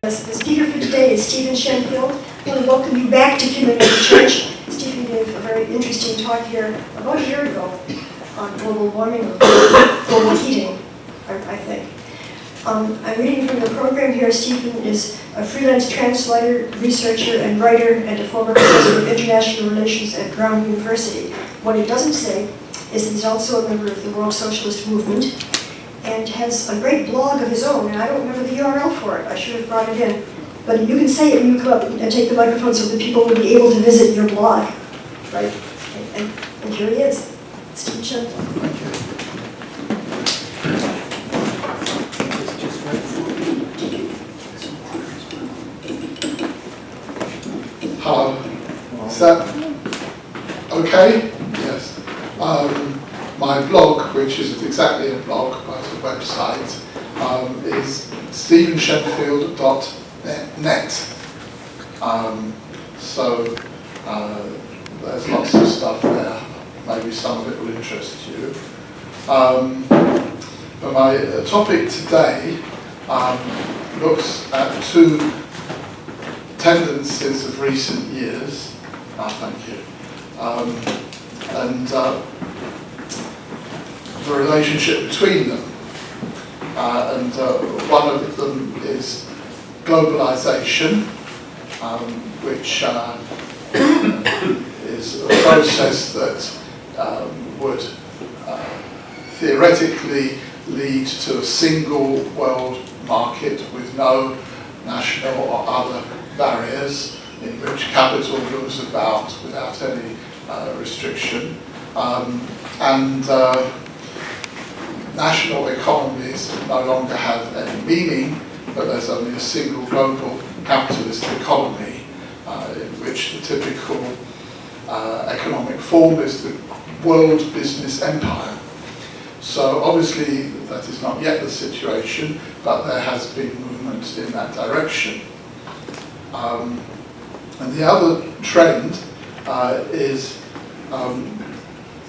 The speaker for today is Stephen Shenfield. I want to welcome you back to Community Church. Stephen gave a very interesting talk here about a year ago on global warming, or global heating, I think. I'm reading from the program here. Stephen is a freelance translator, researcher, and writer, and a former professor of international relations at Brown University. What he doesn't say is that he's also a member of the World Socialist Movement and has a great blog of his own, and I don't remember the URL for it. I should have brought it in. But you can say it when you come up and take the microphone so that people will be able to visit your blog, right? And here he is, Steve Shenfield. Thank you. Hello. Is that okay? Yes. My blog, which isn't exactly a blog, but a website, is stephenshenfield.net. So there's lots of stuff there. Maybe some of it will interest you. But my topic today looks at two tendencies of recent years. Thank you. And the relationship between them. And one of them is globalization, which is a process that would theoretically lead to a single world market with no national or other barriers, in which capital moves about without any restriction, and national economies no longer have any meaning, but there's only a single global capitalist economy in which the typical economic form is the world business empire. So obviously that is not yet the situation, but there has been movement in that direction. And the other trend is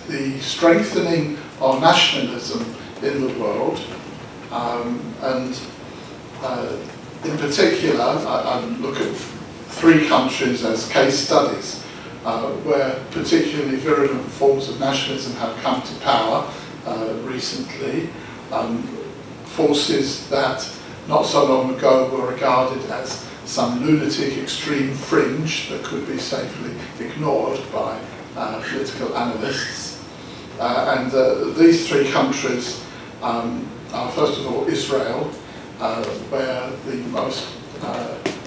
the strengthening of nationalism in the world, and in particular I look at three countries as case studies where particularly virulent forms of nationalism have come to power recently, forces that not so long ago were regarded as some lunatic extreme fringe that could be safely ignored by political analysts. And these three countries are first of all Israel, where the most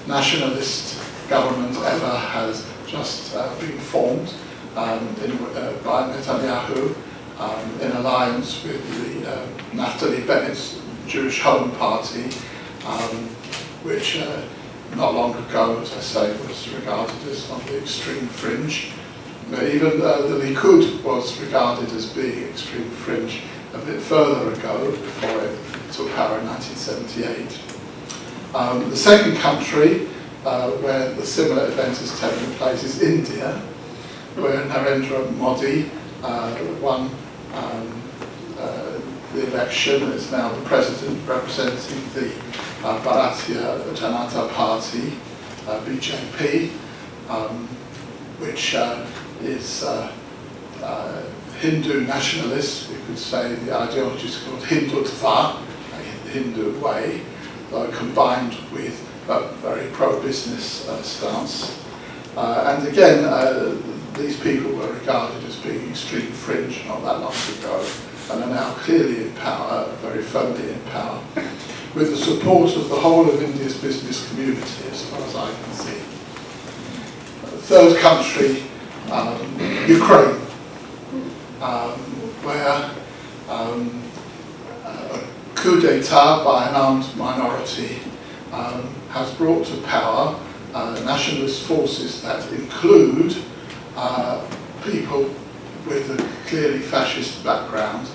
nationalist government ever has just been formed by Netanyahu in alliance with the Naftali Bennett's Jewish Home Party, which not long ago, as I say, was regarded as on the extreme fringe. Even the Likud was regarded as being extreme fringe a bit further ago, before it took power in 1978. The second country where the similar event has taken place is India, where Narendra Modi won the election, is now the president representing the Bharatiya Janata Party, BJP, which is Hindu nationalist. You could say the ideology is called Hindutva, the Hindu way, combined with a very pro-business stance. And again, these people were regarded as being extreme fringe not that long ago, and are now clearly in power, very firmly in power, with the support of the whole of India's business community, as far as I can see. Third country, Ukraine, where a coup d'etat by an armed minority has brought to power nationalist forces that include people with a clearly fascist background,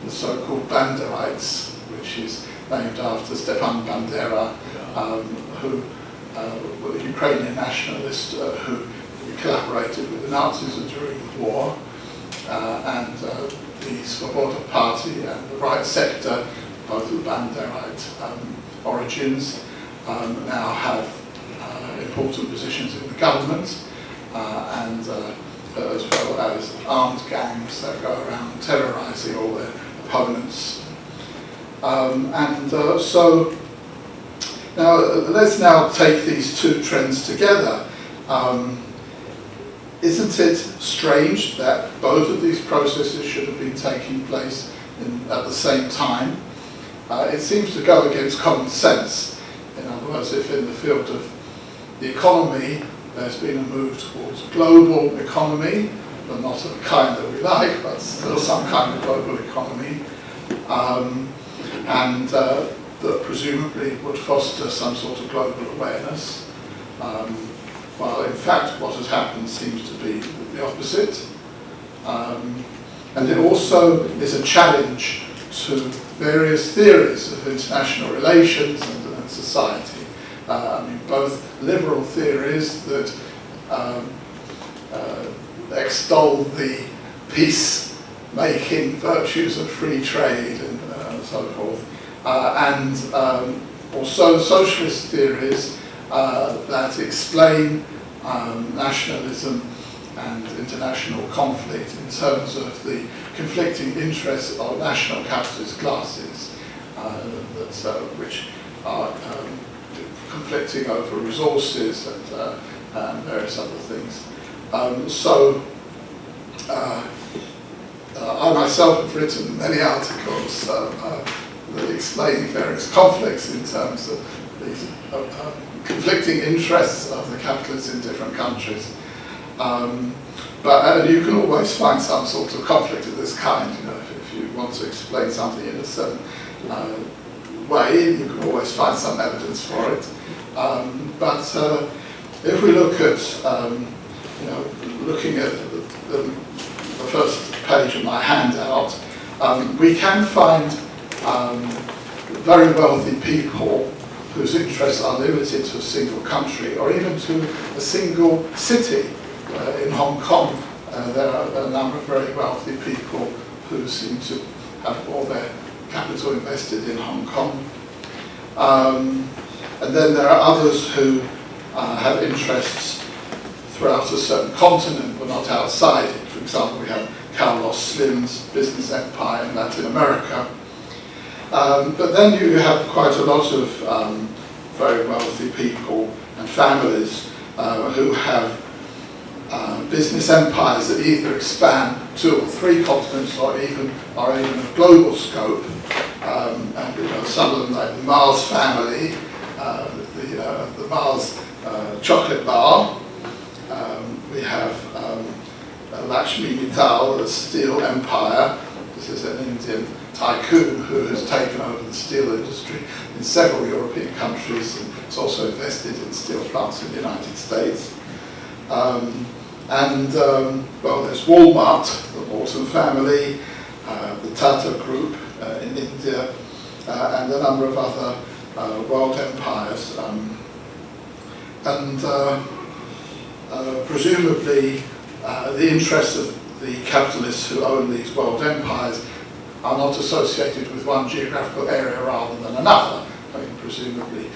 the so-called Banderites, which is named after Stepan Bandera, who was a Ukrainian nationalist who collaborated with the Nazis during the war, and the Svoboda Party and the right sector, both of Banderite origins, now have important positions in the government, and as well as armed gangs that go around terrorising all their opponents. So now let's now take these two trends together. Isn't it strange that both of these processes should have been taking place at the same time? It seems to go against common sense. In other words, if in the field of the economy there's been a move towards a global economy, but not of the kind that we like, but still some kind of global economy, and that presumably would foster some sort of global awareness, while in fact what has happened seems to be the opposite. And it also is a challenge to various theories of international relations and society. I mean, both liberal theories that extol the peace-making virtues of free trade and so forth, and also socialist theories that explain nationalism and international conflict in terms of the conflicting interests of national capitalist classes, which are conflicting over resources and various other things. I myself have written many articles explaining various conflicts in terms of these conflicting interests of the capitalists in different countries. But you can always find some sort of conflict of this kind. You know, if you want to explain something in a certain way, you can always find some evidence for it. But if we look at, looking at the first page of my handout, we can find very wealthy people whose interests are limited to a single country or even to a single city. In Hong Kong, there are a number of very wealthy people who seem to have all their capital invested in Hong Kong. And then there are others who have interests throughout a certain continent but not outside it. For example, we have Carlos Slim's business empire in Latin America. But then you have quite a lot of very wealthy people and families who have business empires that either expand 2 or 3 continents or even are even of global scope. And some of them, like the Mars family, the Mars chocolate bar. We have Lakshmi Mittal, the steel empire. This is an Indian tycoon who has taken over the steel industry in several European countries and has also invested in steel plants in the United States. Well, there's Walmart, the Walton family, the Tata Group in India, and a number of other world empires. Presumably, the interests of the capitalists who own these world empires are not associated with one geographical area rather than another. I mean, presumably,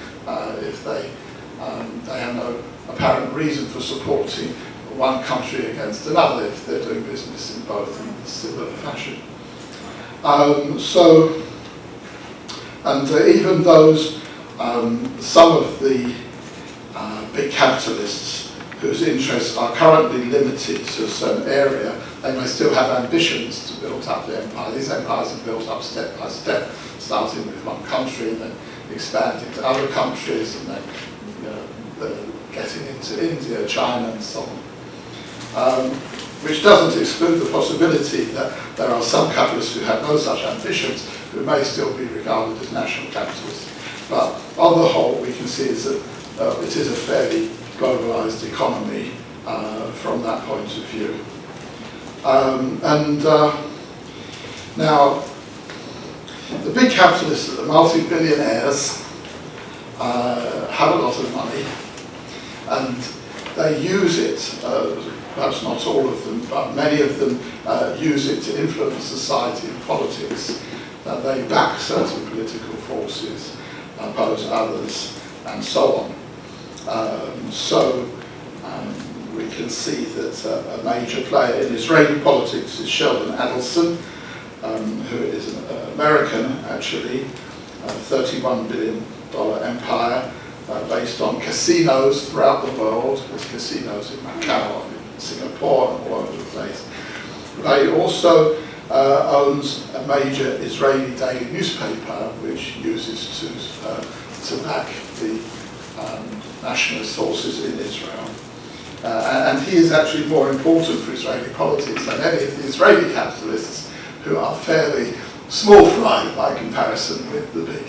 if they have no apparent reason for supporting one country against another if they're doing business in both in a similar fashion. Even those, some of the big capitalists whose interests are currently limited to a certain area, they may still have ambitions to build up the empire. These empires are built up step by step, starting with one country and then expanding to other countries and then getting into India, China and so on. Which doesn't exclude the possibility that there are some capitalists who have no such ambitions who may still be regarded as national capitalists. But on the whole, we can see is that it is a fairly globalized economy from that point of view. Now, the big capitalists, the multi-billionaires, have a lot of money, and they use it, perhaps not all of them, but many of them use it to influence society and politics. They back certain political forces, oppose others, and so on. We can see that a major player in Israeli politics is Sheldon Adelson, who is an American, actually, $31 billion empire based on casinos throughout the world. There's casinos in Macau, in Singapore, and all over the place. But he also owns a major Israeli daily newspaper, which uses to back the nationalist forces in Israel. And he is actually more important for Israeli politics than any of the Israeli capitalists, who are fairly small fry by comparison with the big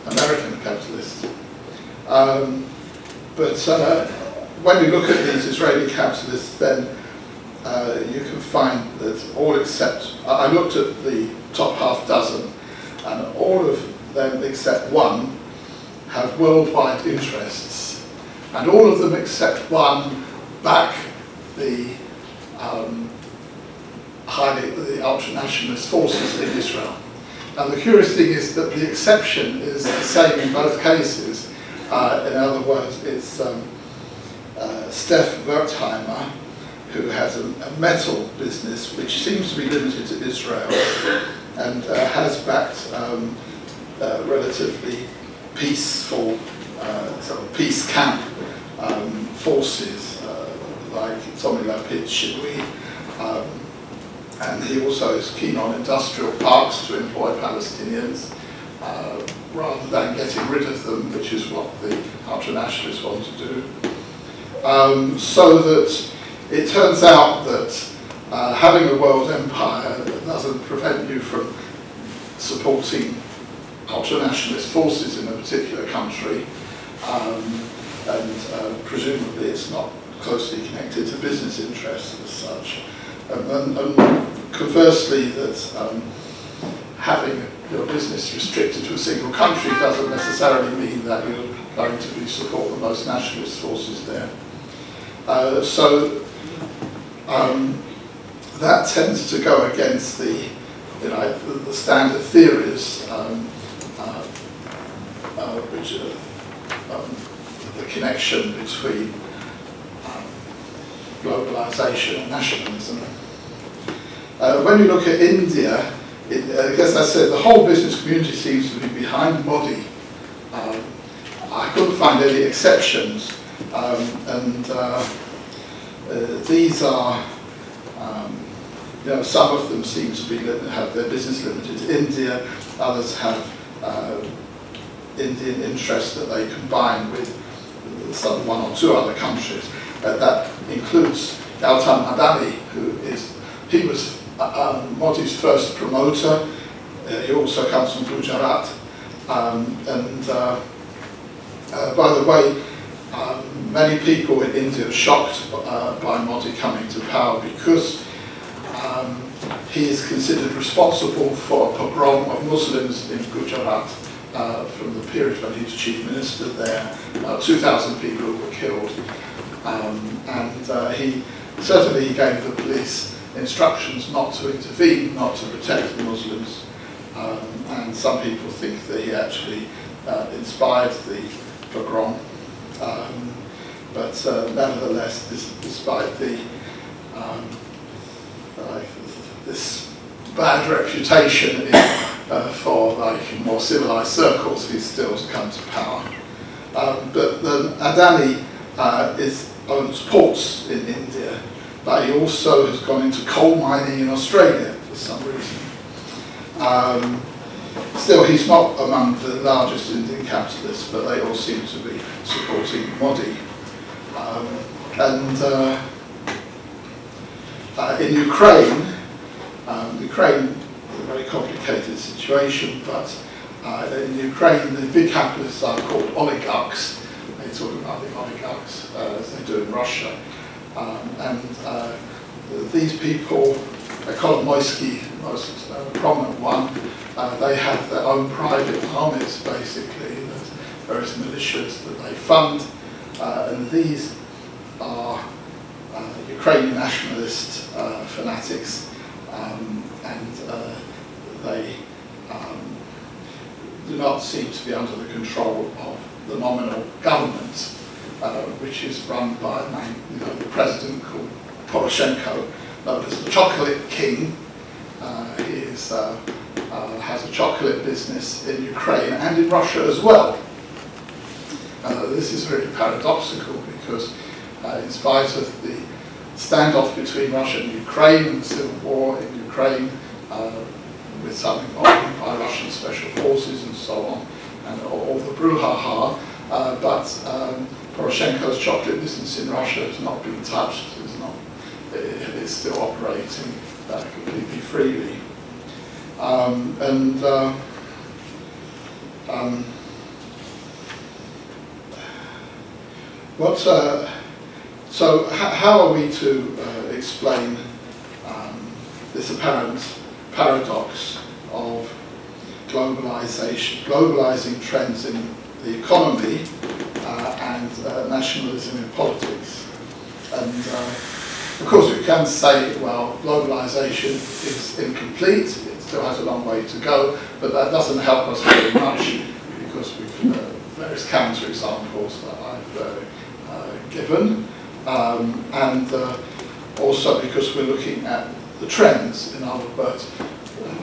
American capitalists. But when you look at these Israeli capitalists, then you can find that all except, I looked at the top half dozen, and all of them except one have worldwide interests, and all of them except one back the the ultra-nationalist forces in Israel. And the curious thing is that the exception is the same in both cases. In other words, it's Steph Wertheimer, who has a metal business which seems to be limited to Israel, and has backed relatively peaceful, sort of peace camp forces like Tommy Lapid Shinui. And he also is keen on industrial parks to employ Palestinians rather than getting rid of them, which is what the ultra-nationalists want to do. So that it turns out that having a world empire doesn't prevent you from supporting ultra-nationalist forces in a particular country, and presumably it's not closely connected to business interests as such. And conversely, that having your business restricted to a single country doesn't necessarily mean that you're going to support the most nationalist forces there. That tends to go against the standard theories, which are the connection between globalization and nationalism. When you look at India, as I said, the whole business community seems to be behind Modi. I couldn't find any exceptions, these are, some of them seem to have their business limited to India, others have Indian interests that they combine with some one or two other countries. That includes Gautam Adani, he was Modi's first promoter. He also comes from Gujarat. By the way, many people in India are shocked by Modi coming to power because he is considered responsible for a pogrom of Muslims in Gujarat from the period when he was chief minister there. 2,000 people were killed. He gave the police instructions not to intervene, not to protect the Muslims. And some people think that he actually inspired the pogrom. But nevertheless, despite this bad reputation for more civilized circles, he's still come to power. But Adani owns ports in India, but he also has gone into coal mining in Australia for some reason. Still, he's not among the largest Indian capitalists, but they all seem to be supporting Modi. In Ukraine, Ukraine is a very complicated situation, but in Ukraine the big capitalists are called oligarchs. They talk about the oligarchs as they do in Russia. These people, Kolomoisky, the most prominent one, they have their own private armies, basically, there's various militias that they fund, and these are Ukrainian nationalist fanatics, and they do not seem to be under the control of the nominal government, which is run by the president called Poroshenko, known as the Chocolate King. He has a chocolate business in Ukraine and in Russia as well. This is very paradoxical because in spite of the standoff between Russia and Ukraine and the civil war in Ukraine, with some involvement by Russian special forces and so on, and all the brouhaha, but Poroshenko's chocolate business in Russia has not been touched. It's still operating completely freely. So how are we to explain this apparent paradox of globalizing trends in the economy and nationalism in politics? And of course we can say, well, globalization is incomplete, it still has a long way to go, but that doesn't help us very much because we've various counterexamples that I've given, and also because we're looking at the trends. In other words,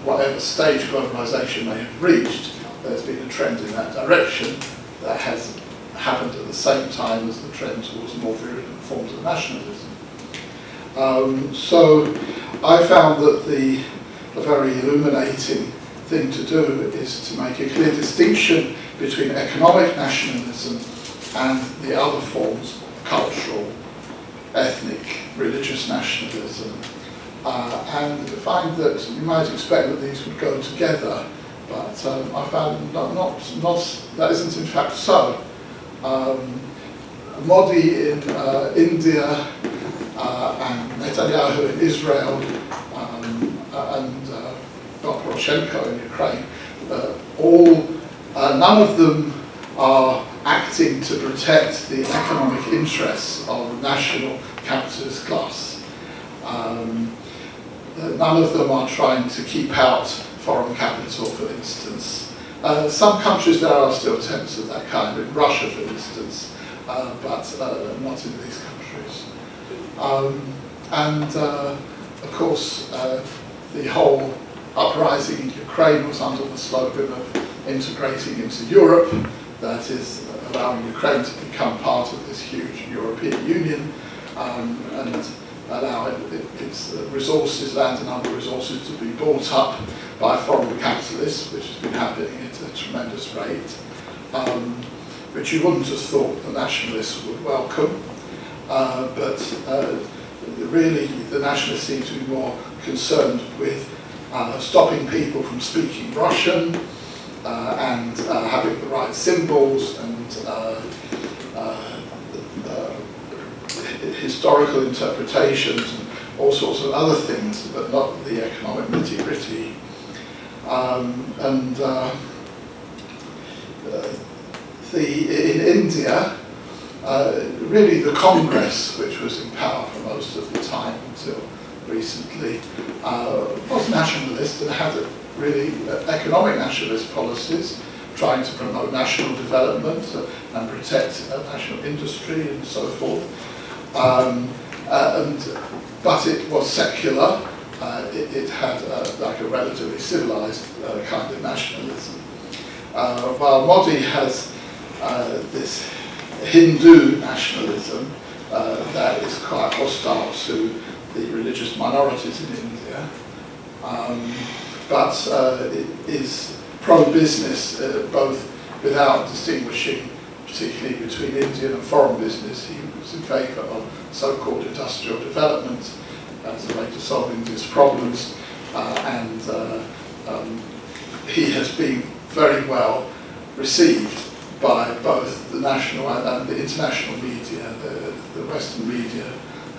whatever stage globalization may have reached, there's been a trend in that direction that has happened at the same time as the trend towards more virulent forms of nationalism. So I found that the very illuminating thing to do is to make a clear distinction between economic nationalism and the other forms, cultural, ethnic, religious nationalism, and find that you might expect that these would go together, but I found that isn't in fact so. Modi in India and Netanyahu in Israel and Poroshenko in Ukraine, none of them are acting to protect the economic interests of the national capitalist class. None of them are trying to keep out foreign capital, for instance. Some countries there are still attempts of that kind, in Russia for instance, but not in these countries. Of course, the whole uprising in Ukraine was under the slogan of integrating into Europe, that is, allowing Ukraine to become part of this huge European Union and allow its resources, land and other resources, to be bought up by foreign capitalists, which has been happening at a tremendous rate, which you wouldn't have thought the nationalists would welcome. But really the nationalists seem to be more concerned with stopping people from speaking Russian and having the right symbols and historical interpretations and all sorts of other things, but not the economic nitty-gritty. In India, really the Congress, which was in power for most of the time until recently, was nationalist and had really economic nationalist policies, trying to promote national development and protect national industry and so forth. But it was secular. It had like a relatively civilized kind of nationalism. While Modi has this Hindu nationalism that is quite hostile to the religious minorities in India, but it is pro-business, both without distinguishing particularly between Indian and foreign business. He was in favour of so-called industrial development as a way to solve India's problems, and he has been very well received by both the national and the international media. The Western media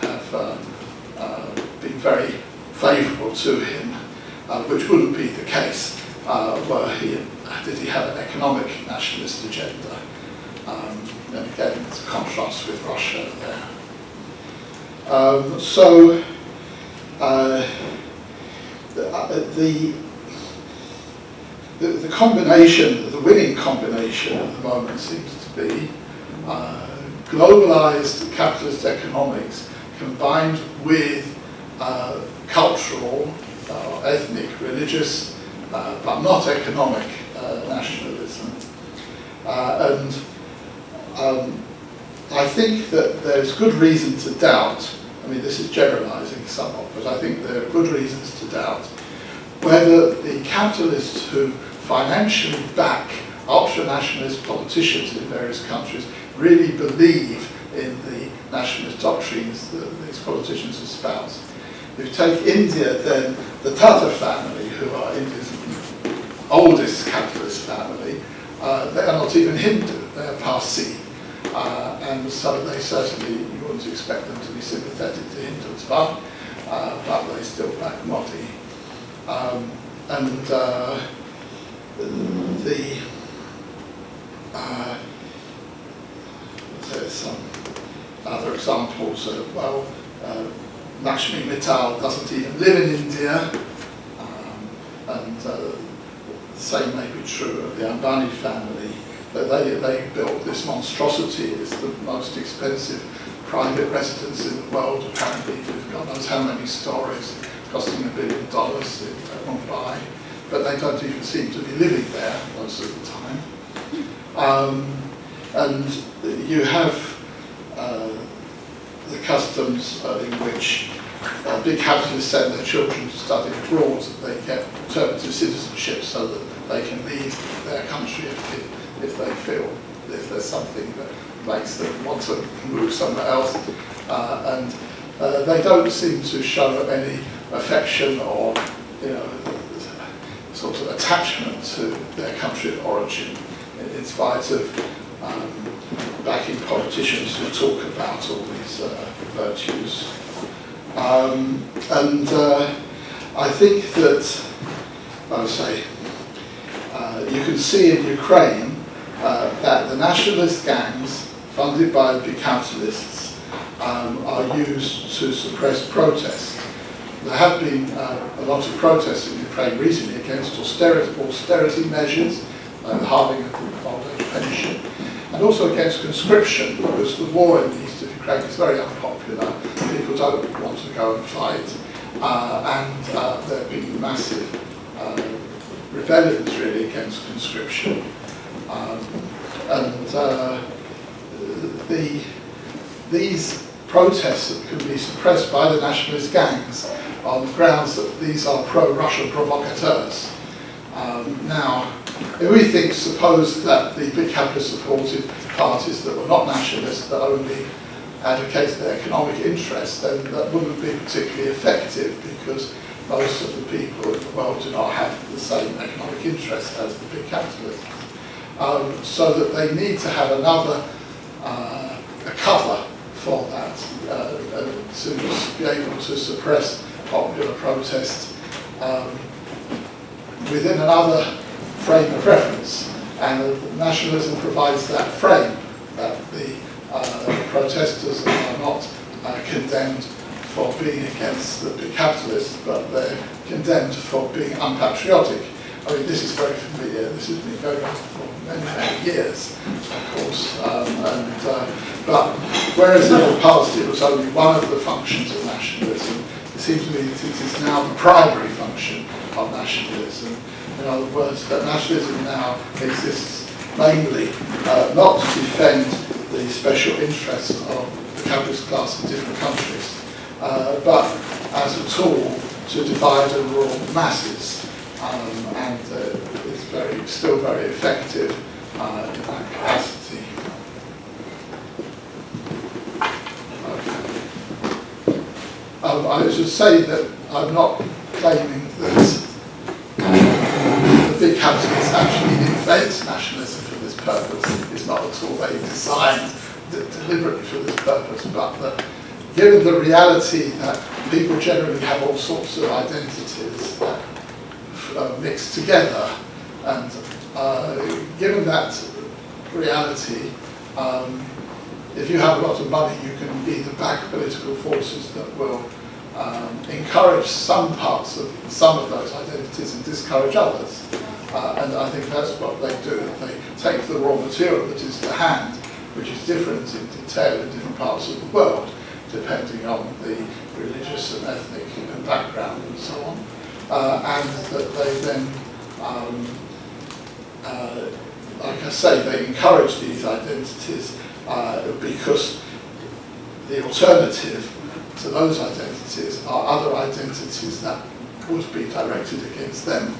have been very favourable to him, which wouldn't be the case did he have an economic nationalist agenda. And again, it's a contrast with Russia there. The combination, the winning combination at the moment seems to be globalized capitalist economics combined with cultural, ethnic, religious, but not economic nationalism. I think that there's good reason to doubt, I mean this is generalizing somewhat, but I think there are good reasons to doubt whether the capitalists who financially back ultra-nationalist politicians in various countries really believe in the nationalist doctrines that these politicians espouse. If you take India, then the Tata family, who are India's oldest capitalist family, they are not even Hindu, they are Parsi. And so they certainly, you wouldn't expect them to be sympathetic to Hindutva, but they still back Modi. There's some other examples of, well, Lakshmi Mittal doesn't even live in India, the same may be true of the Ambani family, but they built this monstrosity. It's the most expensive private residence in the world, apparently, with God knows how many stories, costing $1 billion in Mumbai, but they don't even seem to be living there most of the time. And you have the customs in which big capitalists send their children to study abroad, they get alternative citizenship so that they can leave their country if they feel, if there's something that makes them want to move somewhere else. They don't seem to show any affection or, sort of attachment to their country of origin, in spite of backing politicians who talk about all these virtues. I think that, I would say, you can see in Ukraine that the nationalist gangs funded by the big capitalists are used to suppress protest. There have been a lot of protests in Ukraine recently against austerity measures, the halving of the old age pension, and also against conscription, because the war in the east of Ukraine is very unpopular. People don't want to go and fight, and there have been massive rebellions really against conscription. These protests that can be suppressed by the nationalist gangs on the grounds that these are pro-Russian provocateurs. Now, if we suppose that the big capitalist-supported parties that were not nationalist, that only advocated their economic interests, then that wouldn't be particularly effective, because most of the people in the world do not have the same economic interests as the big capitalists. So that they need to have another a cover for that, to be able to suppress popular protest within another frame of reference. And nationalism provides that frame, that the protesters are not condemned for being against the big capitalists, but they're condemned for being unpatriotic. I mean, this is very familiar. This has been going on for many, many years, of course. But whereas in the past it was only one of the functions of nationalism, it seems to me that it is now the primary function of nationalism. In other words, that nationalism now exists mainly not to defend the special interests of the capitalist class in different countries, but as a tool to divide and rule the masses. And it's still very effective in that capacity. Okay. I should say that I'm not claiming that the big capitalists actually invent nationalism for this purpose. It's not at all they designed deliberately for this purpose, but that given the reality that people generally have all sorts of identities that mixed together, and given that reality, if you have a lot of money, you can either back political forces that will encourage some parts of some of those identities and discourage others. And I think that's what they do. They take the raw material that is to hand, which is different in detail in different parts of the world, depending on the religious and ethnic background and so on, and that they then, like I say, they encourage these identities because the alternative to those identities are other identities that would be directed against them.